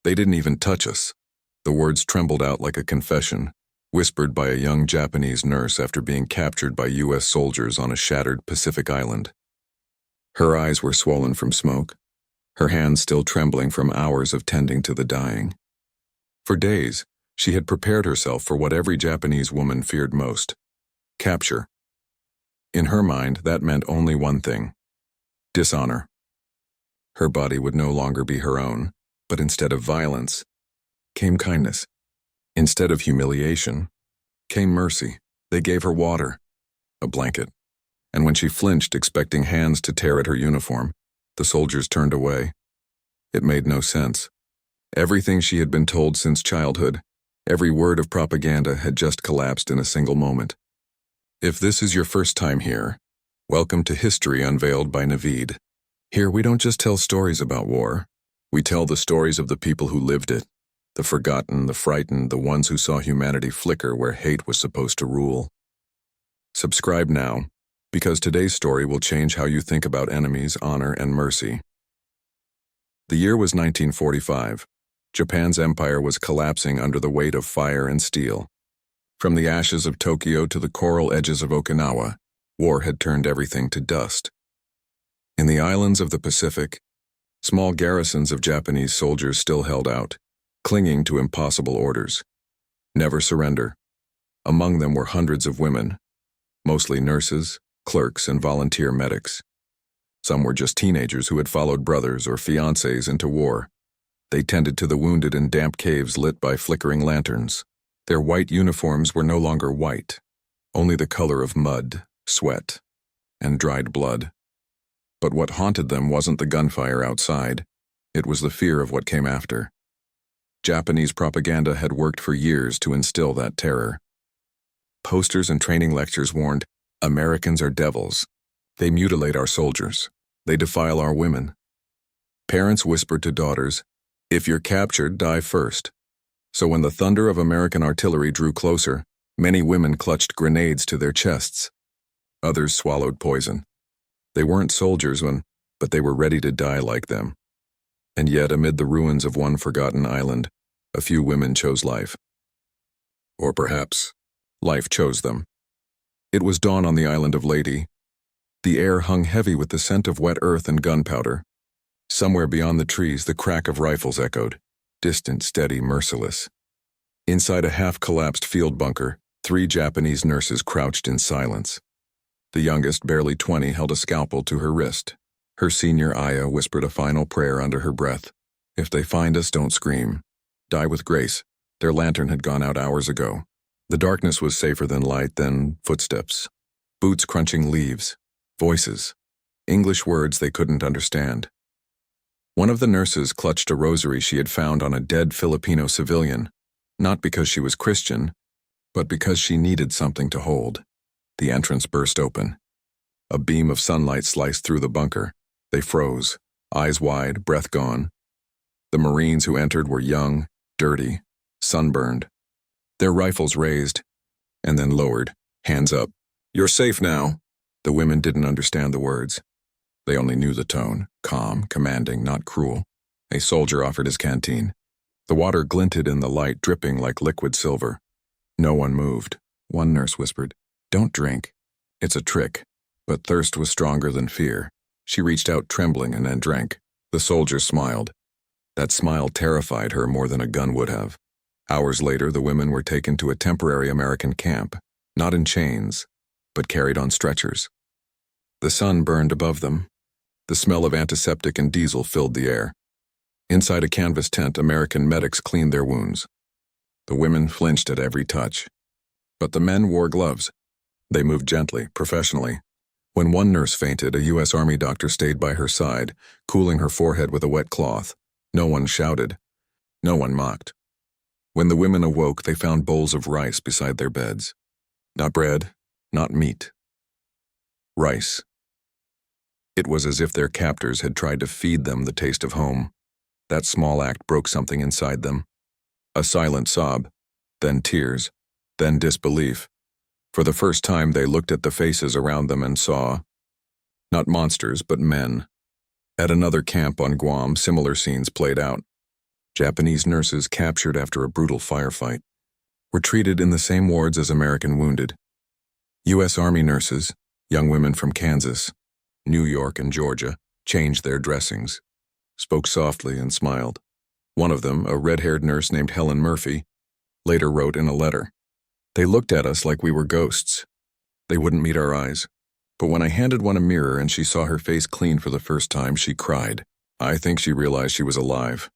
They didn't even touch us. The words trembled out like a confession, whispered by a young Japanese nurse after being captured by U.S. soldiers on a shattered Pacific island. Her eyes were swollen from smoke, her hands still trembling from hours of tending to the dying. For days, she had prepared herself for what every Japanese woman feared most: capture. In her mind, that meant only one thing: dishonor. Her body would no longer be her own, but instead of violence, came kindness. Instead of humiliation, came mercy. They gave her water, a blanket, and when she flinched, expecting hands to tear at her uniform, the soldiers turned away. It made no sense. Everything she had been told since childhood, every word of propaganda had just collapsed in a single moment. If this is your first time here, welcome to History Unveiled by Naveed. Here we don't just tell stories about war. We tell the stories of the people who lived it. The forgotten, the frightened, the ones who saw humanity flicker where hate was supposed to rule. Subscribe now, because today's story will change how you think about enemies, honor, and mercy. The year was 1945. Japan's empire was collapsing under the weight of fire and steel. From the ashes of Tokyo to the coral edges of Okinawa, war had turned everything to dust. In the islands of the Pacific, small garrisons of Japanese soldiers still held out, clinging to impossible orders. Never surrender. Among them were hundreds of women, mostly nurses, clerks, and volunteer medics. Some were just teenagers who had followed brothers or fiancés into war. They tended to the wounded in damp caves lit by flickering lanterns. Their white uniforms were no longer white, only the color of mud, sweat, and dried blood. But what haunted them wasn't the gunfire outside. It was the fear of what came after. Japanese propaganda had worked for years to instill that terror. Posters and training lectures warned, "Americans are devils. They mutilate our soldiers. They defile our women." Parents whispered to daughters, "If you're captured, die first." So when the thunder of American artillery drew closer, many women clutched grenades to their chests. Others swallowed poison. They weren't soldiers but they were ready to die like them. And yet, amid the ruins of one forgotten island, a few women chose life. Or perhaps, life chose them. It was dawn on the island of Leyte. The air hung heavy with the scent of wet earth and gunpowder. Somewhere beyond the trees, the crack of rifles echoed, distant, steady, merciless. Inside a half-collapsed field bunker, 3 Japanese nurses crouched in silence. The youngest, barely 20, held a scalpel to her wrist. Her senior, Aya, whispered a final prayer under her breath. "If they find us, don't scream. Die with grace. Their lantern had gone out hours ago." The darkness was safer than light, then footsteps. Boots crunching leaves. Voices. English words they couldn't understand. One of the nurses clutched a rosary she had found on a dead Filipino civilian, not because she was Christian, but because she needed something to hold. The entrance burst open. A beam of sunlight sliced through the bunker. They froze, eyes wide, breath gone. The Marines who entered were young, dirty, sunburned. Their rifles raised, and then lowered, hands up. "You're safe now." The women didn't understand the words. They only knew the tone, calm, commanding, not cruel. A soldier offered his canteen. The water glinted in the light, dripping like liquid silver. No one moved. One nurse whispered, "Don't drink. It's a trick." But thirst was stronger than fear. She reached out trembling and then drank. The soldier smiled. That smile terrified her more than a gun would have. Hours later, the women were taken to a temporary American camp, not in chains, but carried on stretchers. The sun burned above them. The smell of antiseptic and diesel filled the air. Inside a canvas tent, American medics cleaned their wounds. The women flinched at every touch. But the men wore gloves. They moved gently, professionally. When one nurse fainted, a U.S. Army doctor stayed by her side, cooling her forehead with a wet cloth. No one shouted. No one mocked. When the women awoke, they found bowls of rice beside their beds. Not bread, not meat. Rice. It was as if their captors had tried to feed them the taste of home. That small act broke something inside them. A silent sob, then tears, then disbelief. For the first time, they looked at the faces around them and saw, not monsters, but men. At another camp on Guam, similar scenes played out. Japanese nurses captured after a brutal firefight were treated in the same wards as American wounded. U.S. Army nurses, young women from Kansas, New York, and Georgia, changed their dressings, spoke softly, and smiled. One of them, a red-haired nurse named Helen Murphy, later wrote in a letter, "They looked at us like we were ghosts. They wouldn't meet our eyes. But when I handed one a mirror and she saw her face clean for the first time, she cried. I think she realized she was alive."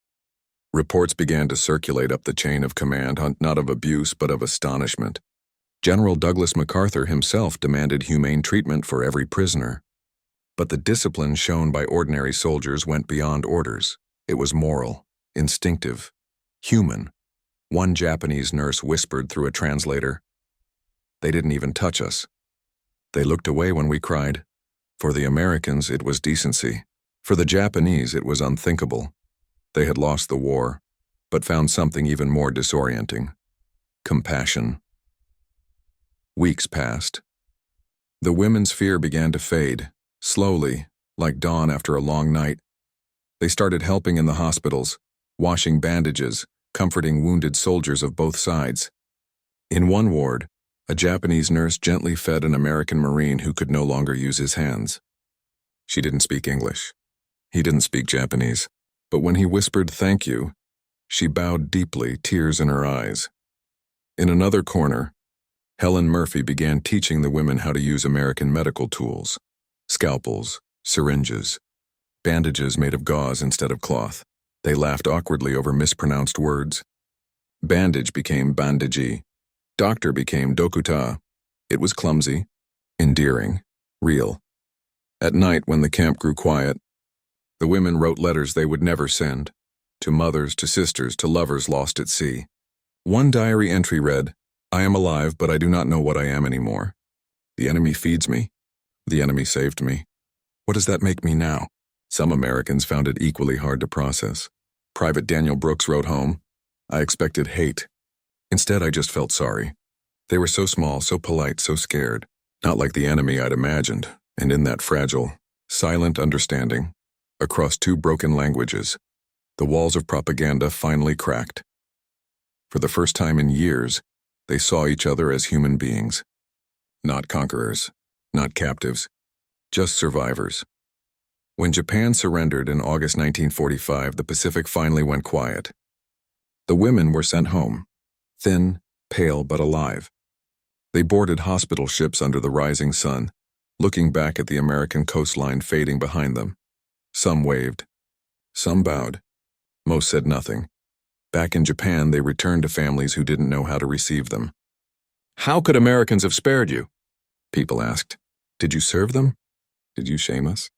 Reports began to circulate up the chain of command, not of abuse but of astonishment. General Douglas MacArthur himself demanded humane treatment for every prisoner. But the discipline shown by ordinary soldiers went beyond orders. It was moral, instinctive, human. One Japanese nurse whispered through a translator, "They didn't even touch us. They looked away when we cried. For the Americans, it was decency. For the Japanese, it was unthinkable. They had lost the war, but found something even more disorienting: compassion." Weeks passed. The women's fear began to fade, slowly, like dawn after a long night. They started helping in the hospitals, washing bandages, comforting wounded soldiers of both sides. In one ward, a Japanese nurse gently fed an American Marine who could no longer use his hands. She didn't speak English. He didn't speak Japanese. But when he whispered "thank you," she bowed deeply, tears in her eyes. In another corner, Helen Murphy began teaching the women how to use American medical tools: scalpels, syringes, bandages made of gauze instead of cloth. They laughed awkwardly over mispronounced words. Bandage became bandagi. Doctor became dokuta. It was clumsy, endearing, real. At night, when the camp grew quiet, the women wrote letters they would never send, to mothers, to sisters, to lovers lost at sea. One diary entry read, "I am alive, but I do not know what I am anymore. The enemy feeds me. The enemy saved me. What does that make me now?" Some Americans found it equally hard to process. Private Daniel Brooks wrote home, "I expected hate. Instead, I just felt sorry. They were so small, so polite, so scared. Not like the enemy I'd imagined, and in that fragile, silent understanding, across two broken languages, the walls of propaganda finally cracked. For the first time in years, they saw each other as human beings. Not conquerors, not captives, just survivors. When Japan surrendered in August 1945, the Pacific finally went quiet. The women were sent home, thin, pale, but alive. They boarded hospital ships under the rising sun, looking back at the American coastline fading behind them. Some waved. Some bowed. Most said nothing. Back in Japan, they returned to families who didn't know how to receive them. "How could Americans have spared you?" people asked. "Did you serve them? Did you shame us?"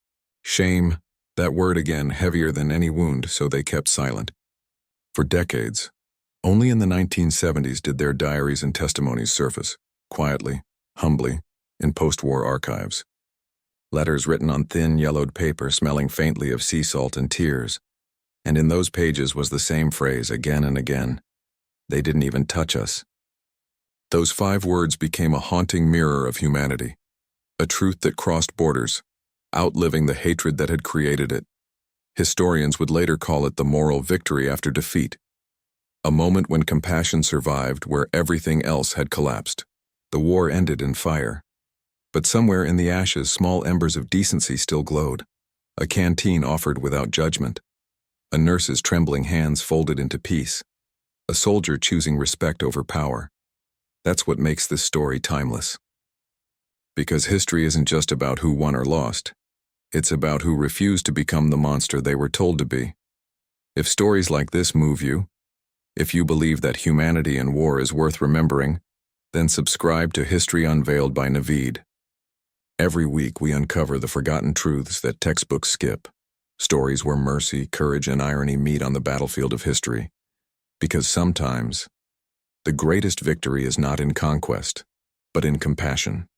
Shame, that word again, heavier than any wound, so they kept silent. For decades, only in the 1970s did their diaries and testimonies surface, quietly, humbly, in post-war archives. Letters written on thin, yellowed paper smelling faintly of sea salt and tears. And in those pages was the same phrase again and again: "They didn't even touch us." Those 5 words became a haunting mirror of humanity, a truth that crossed borders, outliving the hatred that had created it. Historians would later call it the moral victory after defeat, a moment when compassion survived where everything else had collapsed. The war ended in fire. But somewhere in the ashes, small embers of decency still glowed. A canteen offered without judgment. A nurse's trembling hands folded into peace. A soldier choosing respect over power. That's what makes this story timeless. Because history isn't just about who won or lost. It's about who refused to become the monster they were told to be. If stories like this move you, if you believe that humanity in war is worth remembering, then subscribe to History Unveiled by Naveed. Every week we uncover the forgotten truths that textbooks skip, stories where mercy, courage, and irony meet on the battlefield of history. Because sometimes, the greatest victory is not in conquest, but in compassion.